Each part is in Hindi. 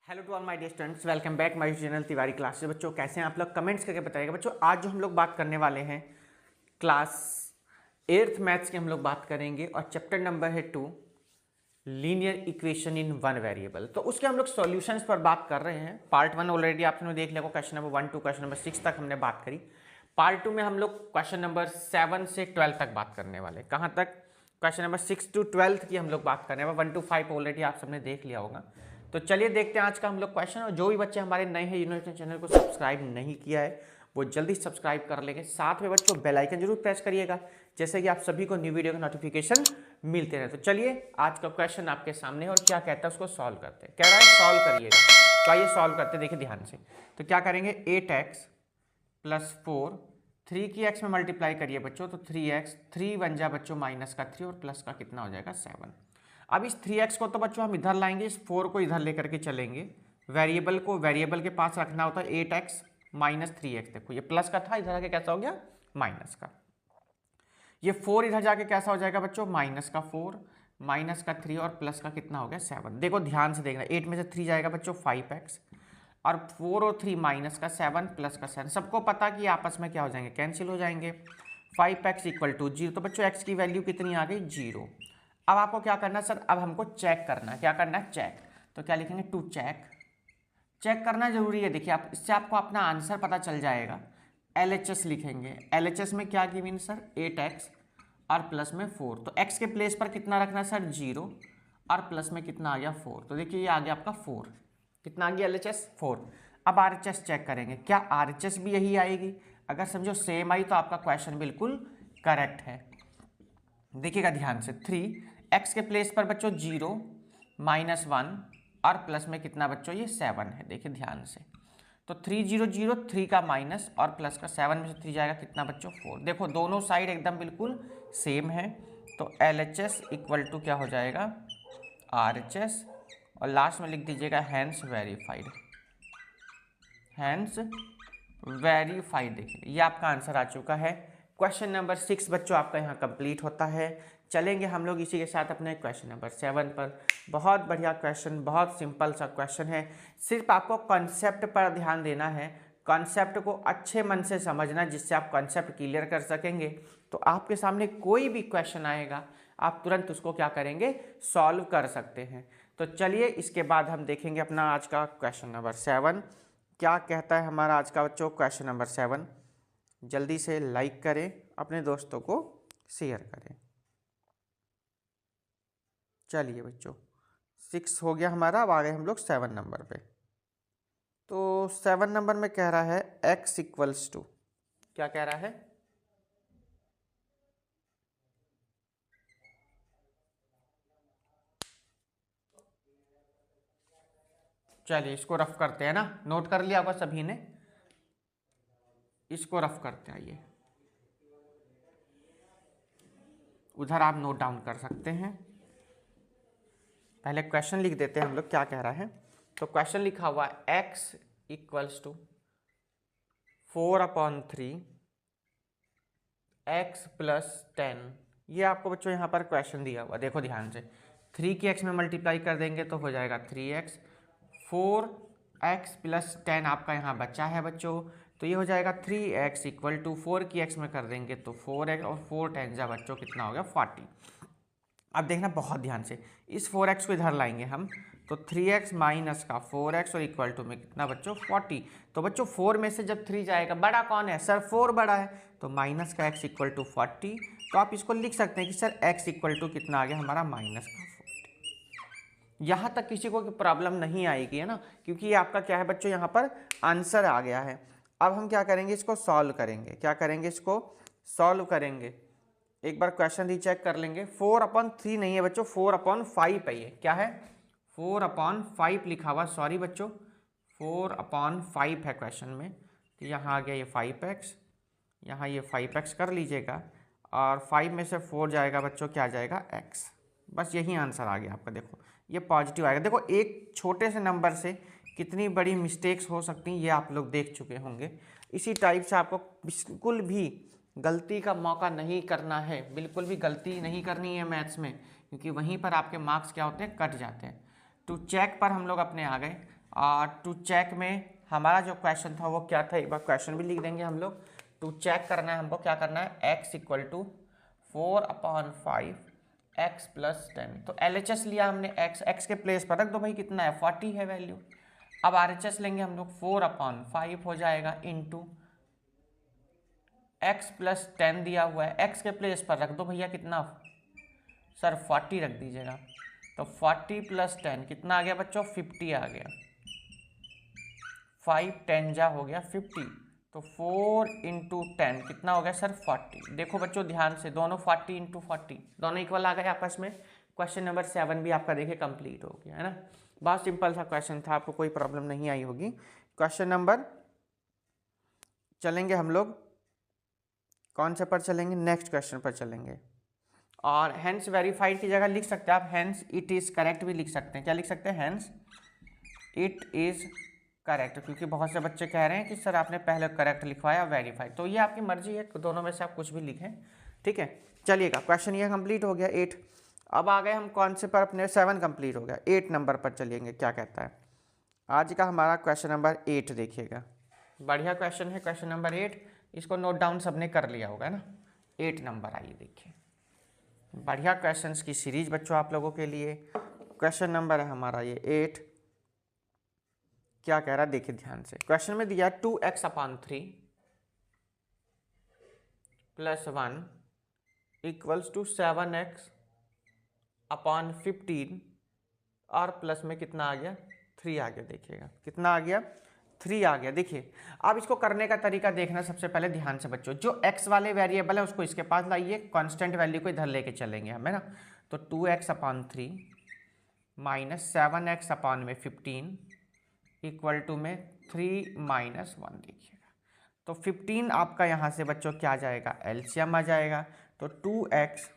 Hello to all my dear students, welcome back my channel Tiwari classes. बच्चों कैसे हैं आप लोग, कमेंट्स करके बताइएगा। बच्चों आज जो हम लोग बात करने वाले हैं क्लास 8th मैथ्स की हम लोग बात करेंगे और चैप्टर नंबर है 2 linear equation in one variable. तो उसके हम लोग सॉल्यूशंस पर बात कर रहे हैं। पार्ट 1 ऑलरेडी आपने देख लिया, question number 1 to question number 6 तक हमने बात करी। पार्ट 2 में हम लोग क्वेश्चन नंबर 7 से 12 तक बात करने वाले। कहाँ तक? क्वेश्चन नंबर 6 टू 12 की हम लोग बात करने वाले। 1 to 5 ऑलरेडी आप सबने देख लिया होगा। तो चलिए देखते हैं आज का हम लोग क्वेश्चन। और जो भी बच्चे हमारे नए हैं जिन्होंने चैनल को सब्सक्राइब नहीं किया है वो जल्दी सब्सक्राइब कर लेंगे। साथ में बच्चों बेल आइकन जरूर प्रेस करिएगा जैसे कि आप सभी को न्यू वीडियो का नोटिफिकेशन मिलते रहे। तो चलिए आज का क्वेश्चन आपके सामने है और क्या कहता है उसको सॉल्व करते हैं। कह रहा है सॉल्व करिएगा, तो आइए सॉल्व करते हैं। देखिए ध्यान से, तो क्या करेंगे 8x प्लस 4 3 की x में मल्टीप्लाई करिए बच्चों, तो 3x 3 बन जा बच्चों माइनस का 3 और प्लस का कितना हो जाएगा 7। अब इस 3x को तो बच्चों हम इधर लाएंगे, इस 4 को इधर लेकर के चलेंगे। वेरिएबल को वेरिएबल के पास रखना होता है 8x माइनस 3x। देखो ये प्लस का था, इधर आके कैसा हो गया माइनस का। ये 4 इधर जाके कैसा हो जाएगा बच्चों माइनस का 4 माइनस का 3 और प्लस का कितना हो गया 7। देखो ध्यान से देखना, 8 में से 3 जाएगा बच्चों 5x और 4 और 3 माइनस का 7 प्लस का 7। सबको पता कि आपस में क्या हो जाएंगे, कैंसिल हो जाएंगे। 5x इक्वल टू 0, तो बच्चों x की वैल्यू कितनी आ गई 0। अब आपको क्या करना है सर, अब हमको चेक करना है। क्या करना है? चेक। तो क्या लिखेंगे टू चेक। चेक करना जरूरी है। देखिए आप इससे आपको अपना आंसर पता चल जाएगा। LHS लिखेंगे। LHS में क्या गिवन सर 8x और प्लस में 4। तो x के प्लेस पर कितना रखना है सर 0 और प्लस में कितना आ गया 4। तो देखिए ये आ गया आपका 4। कितना आ गया LHS 4। अब RHS चेक करेंगे, क्या RHS भी यही आएगी? अगर समझो सेम आई तो आपका क्वेश्चन बिल्कुल करेक्ट है। देखिएगा ध्यान से, 3x के प्लेस पर बच्चों 0 माइनस 1 और प्लस में कितना बच्चों ये 7 है। देखिए ध्यान से, तो 3 0 0 3 का माइनस और प्लस का 7 में से 3 जाएगा कितना बच्चों 4। देखो दोनों साइड एकदम बिल्कुल सेम है। तो LHS इक्वल टू क्या हो जाएगा RHS और लास्ट में लिख दीजिएगा हैंस वेरीफाइड। Hence verified. देखिए ये आपका आंसर आ चुका है। क्वेश्चन नंबर 6 बच्चों आपका यहाँ कंप्लीट होता है। चलेंगे हम लोग इसी के साथ अपने क्वेश्चन नंबर 7 पर। बहुत बढ़िया क्वेश्चन, बहुत सिंपल सा क्वेश्चन है। सिर्फ आपको कॉन्सेप्ट पर ध्यान देना है, कॉन्सेप्ट को अच्छे मन से समझना, जिससे आप कॉन्सेप्ट क्लियर कर सकेंगे। तो आपके सामने कोई भी क्वेश्चन आएगा आप तुरंत उसको क्या करेंगे सॉल्व कर सकते हैं। तो चलिए इसके बाद हम देखेंगे अपना आज का क्वेश्चन नंबर 7 क्या कहता है हमारा आज का बच्चों। क्वेश्चन नंबर 7 जल्दी से लाइक करें, अपने दोस्तों को शेयर करें। चलिए बच्चों 6 हो गया हमारा, अब आ गए हम लोग 7 नंबर पे। तो 7 नंबर में कह रहा है x इक्वल्स टू, क्या कह रहा है चलिए इसको रफ करते हैं ना, नोट कर लिया होगा सभी ने, इसको रफ करते हैं। आइए उधर आप नोट डाउन कर सकते हैं। पहले क्वेश्चन लिख देते हैं हम लोग क्या कह रहा है। तो क्वेश्चन लिखा हुआ है x equals to 4/3 x plus 10। ये आपको बच्चों यहाँ पर क्वेश्चन दिया हुआ, देखो ध्यान से। 3 की x में मल्टीप्लाई कर देंगे तो हो जाएगा 3x। 4x प्लस 10 आपका यहाँ बचा है बच्चों, तो ये हो जाएगा 3x इक्वल टू 4 की x में कर देंगे तो 4x और 4 10 जा बच्चों कितना हो गया 40। अब देखना बहुत ध्यान से, इस 4x को इधर लाएंगे हम, तो 3x माइनस का 4x और इक्वल टू में कितना बच्चों 40। तो बच्चों 4 में से जब 3 जाएगा, बड़ा कौन है सर 4 बड़ा है, तो माइनस का x इक्वल टू 40। तो आप इसको लिख सकते हैं कि सर x इक्वल टू कितना आ गया हमारा माइनस का 40। यहाँ तक किसी को प्रॉब्लम नहीं आएगी है ना, क्योंकि ये आपका क्या है बच्चों यहाँ पर आंसर आ गया है। अब हम क्या करेंगे इसको सॉल्व करेंगे। क्या करेंगे इसको सॉल्व करेंगे, एक बार क्वेश्चन रीचेक कर लेंगे। 4/3 नहीं है बच्चों, 4/5 है। ये क्या है 4/5 लिखा हुआ, सॉरी बच्चों 4/5 है क्वेश्चन में। तो यहाँ आ गया ये 5x, यहाँ ये 5x कर लीजिएगा और 5 में से 4 जाएगा बच्चों क्या आ जाएगा x। बस यही आंसर आ गया आपका। देखो ये पॉजिटिव आएगा। देखो एक छोटे से नंबर से कितनी बड़ी मिस्टेक्स हो सकती हैं ये आप लोग देख चुके होंगे। इसी टाइप से आपको बिल्कुल भी गलती का मौका नहीं करना है, बिल्कुल भी गलती नहीं करनी है मैथ्स में, क्योंकि वहीं पर आपके मार्क्स क्या होते हैं कट जाते हैं। तो चेक पर हम लोग अपने आ गए और टू चेक में हमारा जो क्वेश्चन था वो क्या था, एक बार क्वेश्चन भी लिख देंगे हम लोग। टू चेक करना है हमको, क्या करना है, x equal to 4/5 x plus 10। तो LHS लिया हमने, x के प्लेस पर रख दो भाई, कितना है 40 है वैल्यू। अब RHS लेंगे हम लोग, 4/5 हो जाएगा इंटू x प्लस 10 दिया हुआ है, x के प्लेस पर रख दो भैया, कितना सर 40 रख दीजिएगा। तो 40 प्लस 10 कितना आ गया बच्चों, 50 आ गया। 5 10 जा हो गया 50, तो 4 इंटू 10 कितना हो गया सर 40। देखो बच्चों ध्यान से, दोनों 40 इंटू 40 दोनों इक्वल आ गए आपस में। क्वेश्चन नंबर 7 भी आपका देखिए कंप्लीट हो गया है ना। बहुत सिंपल सा क्वेश्चन था, आपको कोई प्रॉब्लम नहीं आई होगी। क्वेश्चन नंबर चलेंगे हम लोग, कौन से पर चलेंगे, नेक्स्ट क्वेश्चन पर चलेंगे। और हैंस वेरीफाइड की जगह लिख सकते हैं आप हैंस इट इज़ करेक्ट भी लिख सकते हैं। क्या लिख सकते हैं, हैंस इट इज़ करेक्ट, क्योंकि बहुत से बच्चे कह रहे हैं कि सर आपने पहले करेक्ट लिखवाया वेरीफाइड, तो ये आपकी मर्जी है, दोनों में से आप कुछ भी लिखें, ठीक है। चलिएगा क्वेश्चन ये कंप्लीट हो गया 8। अब आ गए हम कौन से पर, अपने 7 कंप्लीट हो गया, 8 नंबर पर चलिएंगे। क्या कहता है आज का हमारा क्वेश्चन नंबर 8, देखिएगा बढ़िया क्वेश्चन है क्वेश्चन नंबर 8। इसको नोट डाउन सबने कर लिया होगा ना। 8 नंबर आइए देखिए, बढ़िया क्वेश्चंस की सीरीज बच्चों आप लोगों के लिए। क्वेश्चन नंबर है हमारा ये 8। क्या कह रहा है देखिए ध्यान से, क्वेश्चन में दिया 2x/3 + 1 इक्वल्स टू 7x/15 और प्लस में कितना आ गया 3 आ गया। देखिएगा कितना आ गया 3 आ गया। देखिए अब इसको करने का तरीका देखना, सबसे पहले ध्यान से बच्चों, जो x वाले वेरिएबल है उसको इसके पास लाइए, कांस्टेंट वैल्यू को इधर लेके चलेंगे हम, है ना। तो 2x/3 - 7x/15 इक्वल टू में 3 - 1। देखिएगा तो 15 आपका यहाँ से बच्चों क्या आ जाएगा, एलसीएम आ जाएगा। तो 2x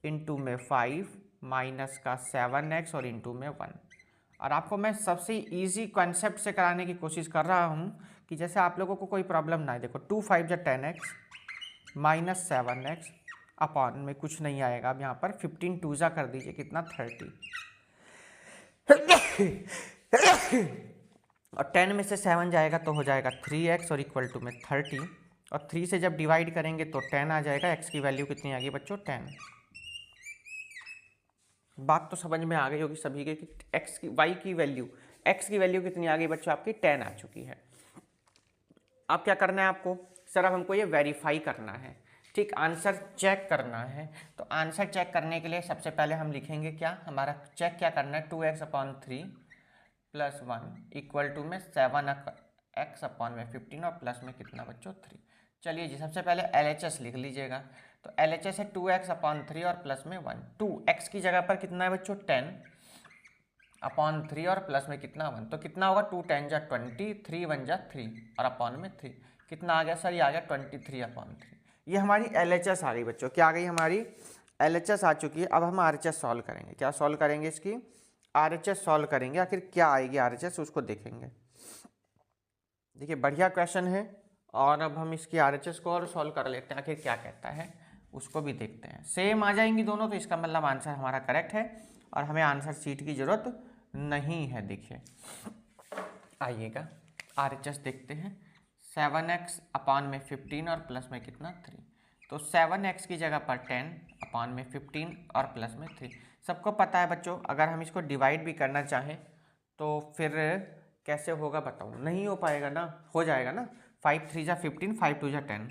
इंटू में 5 माइनस का 7x और इंटू में 1। और आपको मैं सबसे इजी कॉन्सेप्ट से कराने की कोशिश कर रहा हूँ कि जैसे आप लोगों को कोई प्रॉब्लम ना आए। देखो 2 5 जा 10x माइनस 7x अपॉन में कुछ नहीं आएगा। अब यहाँ पर 15 2 जा कर दीजिए, कितना 30 और 10 में से 7 जाएगा तो हो जाएगा 3x और इक्वल टू में 30। और 3 से जब डिवाइड करेंगे तो 10 आ जाएगा। x की वैल्यू कितनी आ गई बच्चों 10। बात तो समझ में आ गई होगी सभी के कि x की x की वैल्यू कितनी आ गई बच्चों, आपकी 10 आ चुकी है। अब क्या करना है आपको, सर अब हमको ये वेरीफाई करना है, ठीक, आंसर चेक करना है। तो आंसर चेक करने के लिए सबसे पहले हम लिखेंगे क्या, हमारा चेक क्या करना है, 2x/3 + 1 इक्वल टू में 7x/15 और प्लस में कितना बच्चों 3। चलिए जी सबसे पहले LHS लिख लीजिएगा। तो LHS है 2x/3 और प्लस में 1। 2x की जगह पर कितना है बच्चों 10/3 और प्लस में कितना 1, तो कितना होगा 2 10 जा 20, 3 1 जा 3 और अपॉन में 3 कितना आ गया सर, ये आ गया 23/3। ये हमारी LHS आ गई बच्चों। क्या आ गई हमारी LHS आ चुकी है। अब हम RHS सॉल्व करेंगे। क्या सॉल्व करेंगे, इसकी RHS सॉल्व करेंगे। आखिर क्या आएगी RHS उसको देखेंगे। देखिए बढ़िया क्वेश्चन है और अब हम इसकी RHS को और सॉल्व कर लेते हैं, आखिर क्या कहता है उसको भी देखते हैं। सेम आ जाएंगी दोनों, तो इसका मतलब आंसर हमारा करेक्ट है और हमें आंसर शीट की जरूरत नहीं है। देखिए आइएगा RHS देखते हैं। 7x/15 और प्लस में कितना 3, तो 7x की जगह पर 10/15 और प्लस में 3। सबको पता है बच्चों, अगर हम इसको डिवाइड भी करना चाहें तो फिर कैसे होगा बताऊँ, नहीं हो पाएगा ना, हो जाएगा ना। 5 3 जा 15, 5 2 जा 10,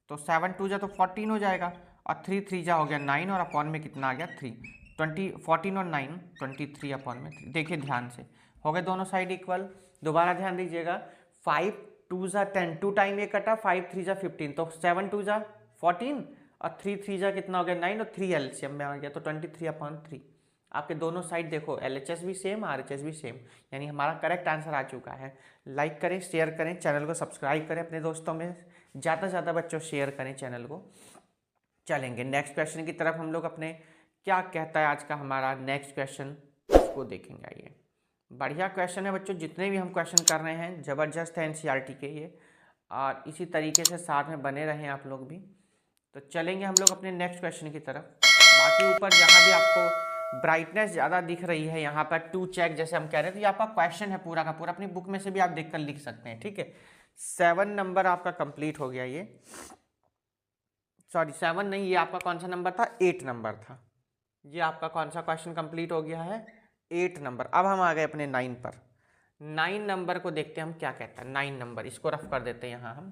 तो 7 2 जा तो 14 हो जाएगा और 3 3 जा हो गया 9 और अपॉन में कितना आ गया 3। 14 और 9 23/3। देखिए ध्यान से हो गए दोनों साइड इक्वल। दोबारा ध्यान दीजिएगा, 5 2 जा 10, 2 टाइम ये कटा, 5 3 जा 15, तो 7 2 जा 14 और 3 3 जा कितना हो गया 9 और 3 एलसीएम में आ गया, तो 23/3। आपके दोनों साइड देखो LHS भी सेम RHS भी सेम, यानी हमारा करेक्ट आंसर आ चुका है। लाइक करें, शेयर करें, चैनल को सब्सक्राइब करें, अपने दोस्तों में ज़्यादा से ज़्यादा बच्चों शेयर करें चैनल को। चलेंगे नेक्स्ट क्वेश्चन की तरफ हम लोग अपने। क्या कहता है आज का हमारा नेक्स्ट क्वेश्चन, उसको देखेंगे। आइए बढ़िया क्वेश्चन है बच्चों, जितने भी हम क्वेश्चन कर रहे हैं ज़बरदस्त है NCERT के ये, और इसी तरीके से साथ में बने रहें आप लोग भी। तो चलेंगे हम लोग अपने नेक्स्ट क्वेश्चन की तरफ। बाकी ऊपर जहाँ भी आपको ब्राइटनेस ज़्यादा दिख रही है यहाँ पर, टू चेक जैसे हम कह रहे हैं। तो ये आपका क्वेश्चन है पूरा का पूरा, अपनी बुक में से भी आप देखकर लिख सकते हैं, ठीक है। 7 नंबर आपका कंप्लीट हो गया ये, सॉरी 7 नहीं, ये आपका कौन सा नंबर था, 8 नंबर था। ये आपका कौन सा क्वेश्चन कंप्लीट हो गया है, 8 नंबर। अब हम आ गए अपने 9 पर। 9 नंबर को देखते हैं हम क्या कहता है। 9 नंबर इसको रफ कर देते हैं यहाँ हम।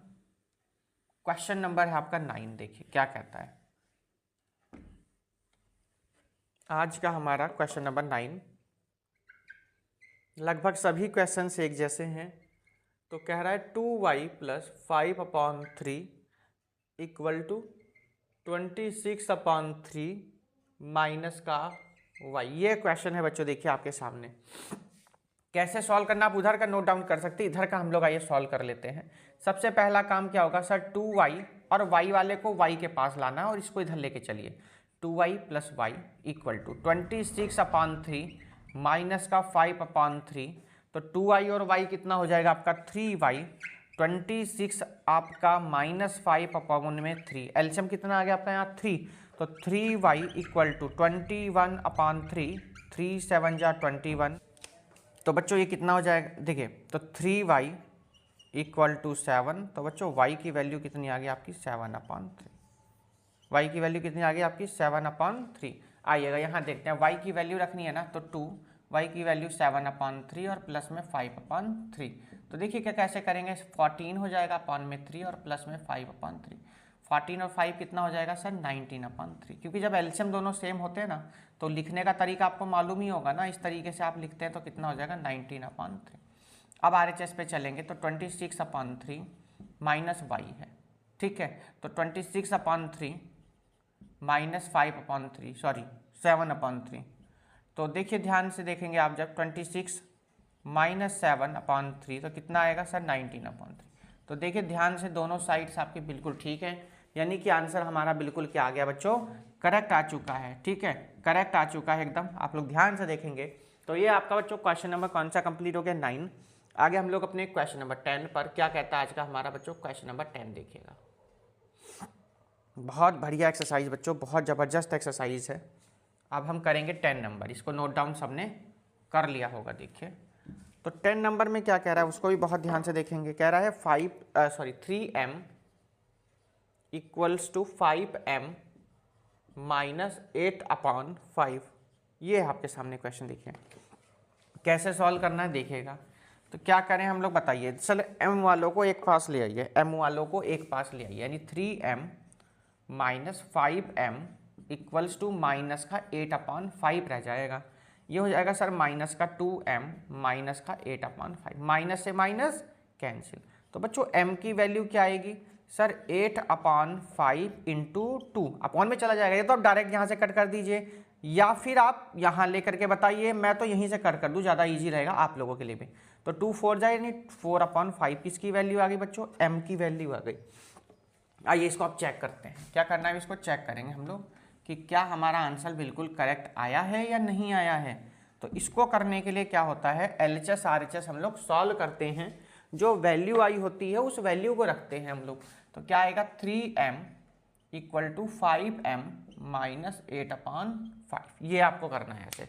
क्वेश्चन नंबर है आपका 9, देखिए क्या कहता है। आज का हमारा क्वेश्चन नंबर 9, लगभग सभी क्वेश्चन एक जैसे हैं। तो कह रहा है 2y + 5/3 = 26/3 माइनस का y। ये क्वेश्चन है बच्चों, देखिए आपके सामने। कैसे सॉल्व करना आप उधर का नोट डाउन कर सकते हैं, इधर का हम लोग आइए सॉल्व कर लेते हैं। सबसे पहला काम क्या होगा सर, 2y और y वाले को y के पास लाना है और इसको इधर लेके चलिए। 2y + y = 26/3 माइनस का 5/3। तो 2y और y कितना हो जाएगा आपका 3y, 26 आपका -5/3। एलसीएम कितना आ गया आपका यहाँ 3। तो 3y = 21/3, 3 7 जा 21। तो बच्चों ये कितना हो जाएगा, देखिए तो 3y = 7। तो बच्चों y की वैल्यू कितनी आ गई आपकी 7/3। y की वैल्यू कितनी आ गई आपकी 7/3। आइएगा यहाँ देखते हैं, y की वैल्यू रखनी है ना, तो 2, y की वैल्यू 7/3 और प्लस में 5/3। तो देखिए क्या कैसे करेंगे, 14 हो जाएगा अपॉन में 3 और प्लस में 5/3। 14 और 5 कितना हो जाएगा सर 19/3। क्योंकि जब एलसीएम दोनों सेम होते हैं ना, तो लिखने का तरीका आपको मालूम ही होगा ना, इस तरीके से आप लिखते हैं तो कितना हो जाएगा 19/3। अब RHS पे चलेंगे तो 26/3 माइनस y है, ठीक है। तो 26/3 माइनस 5/3, सॉरी 7/3। तो देखिए ध्यान से देखेंगे आप, जब 26 माइनस 7/3 तो कितना आएगा सर 19/3। तो देखिए ध्यान से, दोनों साइड्स आपके बिल्कुल ठीक है, यानी कि आंसर हमारा बिल्कुल क्या आ गया बच्चों, करेक्ट आ चुका है, ठीक है, करेक्ट आ चुका है एकदम। आप लोग ध्यान से देखेंगे तो ये आपका बच्चों क्वेश्चन नंबर कौन सा कंप्लीट हो गया 9। आगे हम लोग अपने क्वेश्चन नंबर 10 पर, क्या कहता है आज का हमारा बच्चों क्वेश्चन नंबर 10 देखिएगा। बहुत बढ़िया एक्सरसाइज बच्चों, बहुत ज़बरदस्त एक्सरसाइज है। अब हम करेंगे 10 नंबर, इसको नोट डाउन सबने कर लिया होगा। देखिए तो 10 नंबर में क्या कह रहा है उसको भी बहुत ध्यान से देखेंगे। कह रहा है 3m = 5m - 8/5। ये है आपके सामने क्वेश्चन, देखिए कैसे सॉल्व करना है देखिएगा। तो क्या करें हम लोग बताइए, चलो m वालों को एक पास ले आइए, m वालों को एक पास ले आइए, यानी 3m - 5m = माइनस का 8/5 रह जाएगा। ये हो जाएगा सर माइनस का 2m माइनस का 8/5, माइनस से माइनस कैंसिल। तो बच्चों m की वैल्यू क्या आएगी सर 8/5 × 2, अपॉन में चला जाएगा। ये तो आप डायरेक्ट यहाँ से कट कर दीजिए, या फिर आप यहाँ लेकर के बताइए, मैं तो यहीं से कट कर दूँ, ज़्यादा इजी रहेगा आप लोगों के लिए भी। तो 2 4 जाए, यानी 4/5 किसकी वैल्यू आ गई बच्चों, m की वैल्यू आ गई। आइए इसको आप चेक करते हैं, क्या करना है इसको चेक करेंगे हम लोग कि क्या हमारा आंसर बिल्कुल करेक्ट आया है या नहीं आया है। तो इसको करने के लिए क्या होता है, LHS RHS हम लोग सॉल्व करते हैं, जो वैल्यू आई होती है उस वैल्यू को रखते हैं हम लोग। तो क्या आएगा 3m = 5m - 8/5, ये आपको करना है ऐसे,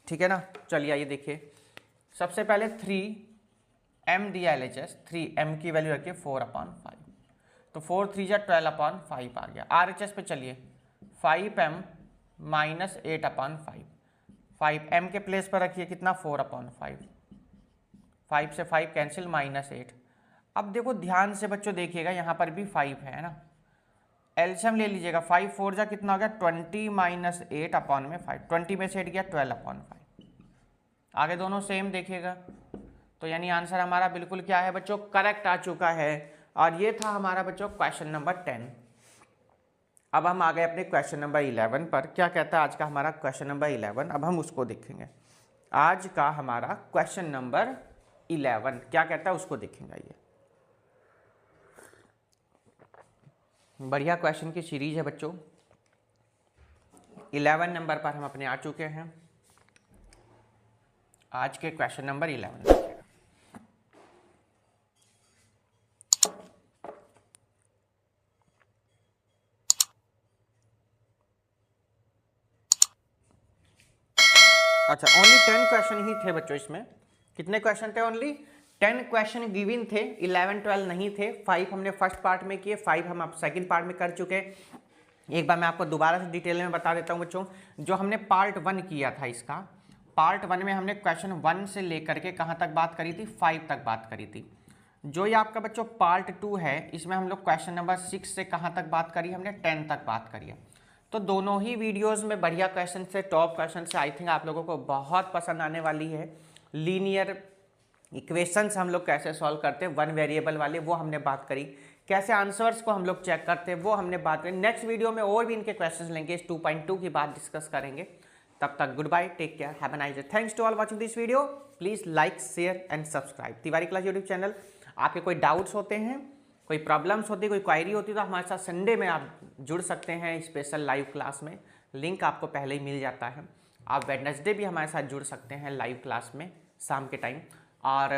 ठीक है ना। चलिए आइए देखिए, सबसे पहले 3m दिया LHS, 3m की वैल्यू रखिए 4/5। तो 4 3 जा 12/5 आ गया। RHS पे चलिए 5m - 8/5, 5m के प्लेस पर रखिए कितना 4/5, 5 से 5 कैंसिल -8। अब देखो ध्यान से बच्चों देखिएगा, यहाँ पर भी 5 है ना, एलसीएम ले लीजिएगा। 5 4 जा कितना हो गया 20 - 8/5, 20 में से 8 गया 12/5। आगे दोनों सेम देखिएगा, तो यानी आंसर हमारा बिल्कुल क्या है बच्चों, करेक्ट आ चुका है। और ये था हमारा बच्चों क्वेश्चन नंबर 10। अब हम आ गए अपने क्वेश्चन नंबर 11 पर। क्या कहता है आज का हमारा क्वेश्चन नंबर 11, अब हम उसको देखेंगे। आज का हमारा क्वेश्चन नंबर 11 क्या कहता है उसको देखेंगे। ये बढ़िया क्वेश्चन की सीरीज है बच्चों। 11 नंबर पर हम अपने आ चुके हैं। आज के क्वेश्चन नंबर 11 अच्छा, ओनली 10 क्वेश्चन ही थे बच्चों इसमें। कितने क्वेश्चन थे? ओनली 10 क्वेश्चन गिवन थे, 11 12 नहीं थे। 5 हमने फर्स्ट पार्ट में किए, 5 हम अब सेकंड पार्ट में कर चुके। एक बार मैं आपको दोबारा से डिटेल में बता देता हूँ बच्चों, जो हमने पार्ट 1 किया था इसका, पार्ट 1 में हमने क्वेश्चन 1 से लेकर के कहाँ तक बात करी थी? 5 तक बात करी थी। जो ये आपका बच्चों पार्ट 2 है, इसमें हम लोग क्वेश्चन नंबर 6 से कहाँ तक बात करी? हमने 10 तक बात करी है। तो दोनों ही वीडियोस में बढ़िया क्वेश्चन से, टॉप क्वेश्चन से आई थिंक आप लोगों को बहुत पसंद आने वाली है। लीनियर इक्वेशंस हम लोग कैसे सॉल्व करते हैं, वन वेरिएबल वाले, वो हमने बात करी। कैसे आंसर्स को हम लोग चेक करते हैं, वो हमने बात करी। नेक्स्ट वीडियो में और भी इनके क्वेश्चंस लेंगे, इस 2.2 की बात डिस्कस करेंगे। तब तक good bye, take care, have a nice day. Thanks to all watching this video. Please like, share and subscribe Tiwari class YouTube channel. आपके कोई डाउट्स होते हैं, कोई प्रॉब्लम्स होती है, कोई क्वायरी होती है, तो हमारे साथ संडे में आप जुड़ सकते हैं स्पेशल लाइव क्लास में। लिंक आपको पहले ही मिल जाता है। आप वेडनेसडे भी हमारे साथ जुड़ सकते हैं लाइव क्लास में शाम के टाइम। और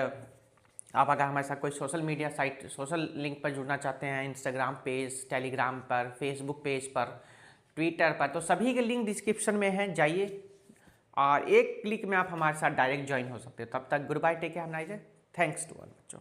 आप अगर हमारे साथ कोई social media site, social link पर जुड़ना चाहते हैं, इंस्टाग्राम पेज, टेलीग्राम पर, फेसबुक पेज पर, ट्विटर पर, तो सभी के लिंक डिस्क्रिप्शन में है, जाइए और एक क्लिक में आप हमारे साथ डायरेक्ट ज्वाइन हो सकते हो। तब तक good bye, take care, nice day. Thanks to all बच्चों।